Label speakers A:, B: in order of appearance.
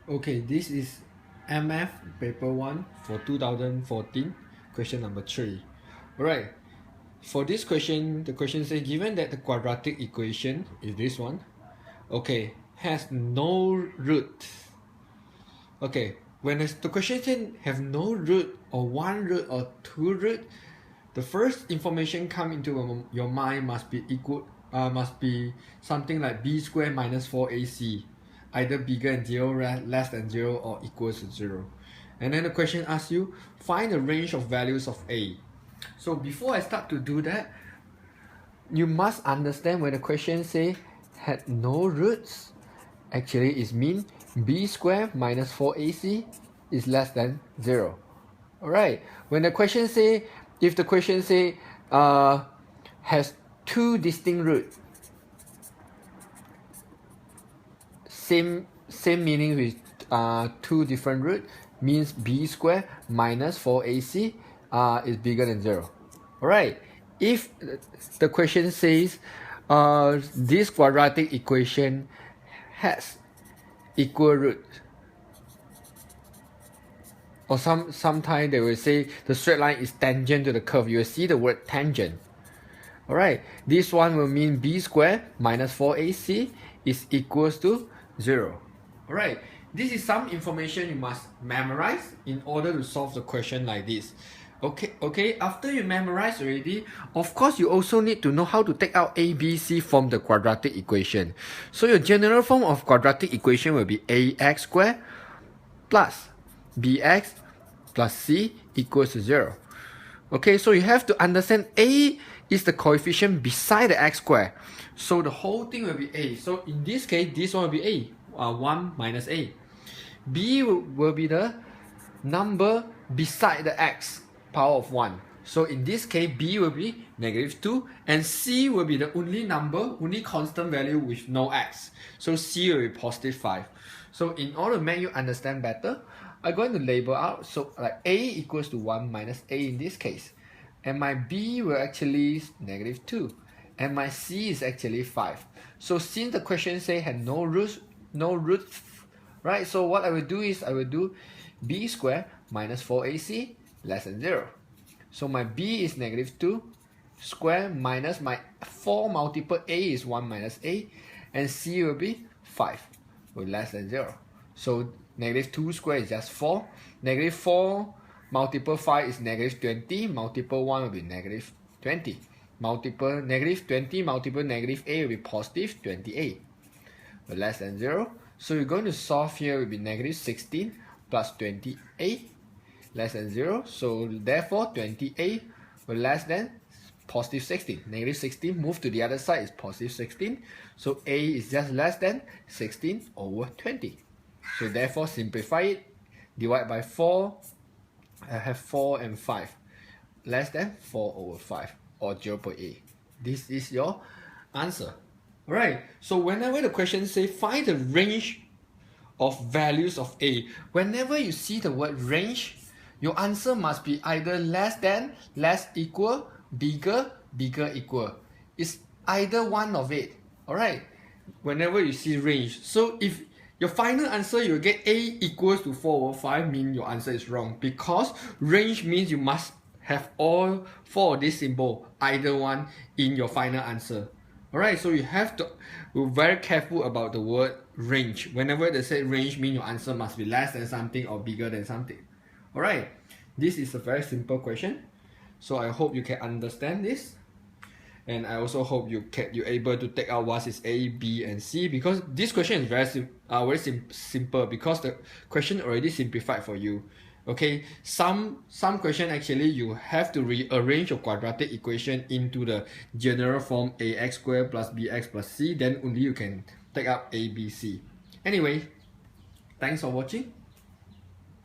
A: Okay, this is MF paper 1 for 2014, question number 3. Alright, for this question, the question says given that the quadratic equation is this one, okay, has no root. Okay, when the question says have no root or one root or two root, the first information come into your mind must be something like b squared minus 4ac, either bigger than 0, less than 0, or equals to 0. And then the question asks you find the range of values of a. So before I start to do that, you must understand when the question say had no roots, actually it means b squared minus 4ac is less than 0. Alright, when the question say, if the question say has two distinct roots, same meaning with two different roots, means b squared minus 4ac is bigger than 0. Alright, if the question says this quadratic equation has equal roots, or sometimes they will say the straight line is tangent to the curve. You will see the word tangent. Alright, this one will mean b squared minus 4ac is equals to 0. Alright, this is some information you must memorize in order to solve the question like this. Okay, after you memorize already, of course you also need to know how to take out a, b, c from the quadratic equation. So your general form of quadratic equation will be ax squared plus bx plus c equals to 0. Okay, so you have to understand a is the coefficient beside the x squared. So the whole thing will be a. So in this case, this one will be a, 1 minus a. B will be the number beside the x, power of 1. So in this case, b will be negative 2, and c will be the only number, only constant value with no x. So c will be positive 5. So in order to make you understand better, I'm going to label out, so like a equals to 1 minus a in this case. And my b will actually negative 2. And my c is actually 5. So since the question say had no roots, right? So what I will do is I will do b squared minus 4ac less than 0. So my b is negative 2 square minus my 4 multiple a is 1 minus a, and c will be 5 with less than 0. So negative 2 squared is just 4. Negative 4 multiple 5 is negative 20. Multiple 1 will be negative 20. Multiple negative 20 multiple negative a will be positive 28. But less than 0. So you're going to solve here will be negative 16 plus 28 less than 0. So therefore 28 will less than positive 16. Negative 16 move to the other side is positive 16. So a is just less than 16 over 20. So therefore simplify it, divide by 4, I have 4 and 5, less than 4 over 5, or 0.8. This is your answer. Alright, so whenever the question says find the range of values of a, whenever you see the word range, your answer must be either less than, less equal, bigger, bigger equal. It's either one of it. Alright, whenever you see range. So if your final answer you get a equals to 4 over 5, mean your answer is wrong, because range means you must have all 4 of this symbol, either one, in your final answer. Alright, so you have to be very careful about the word range. Whenever they say range, mean your answer must be less than something or bigger than something. Alright, this is a very simple question. So I hope you can understand this. And I also hope you're able to take out what is A, B, and C, because this question is very simple, because the question already simplified for you. Okay, some question actually you have to rearrange your quadratic equation into the general form ax squared plus bx plus c, then only you can take out A, B, C. Anyway, thanks for watching.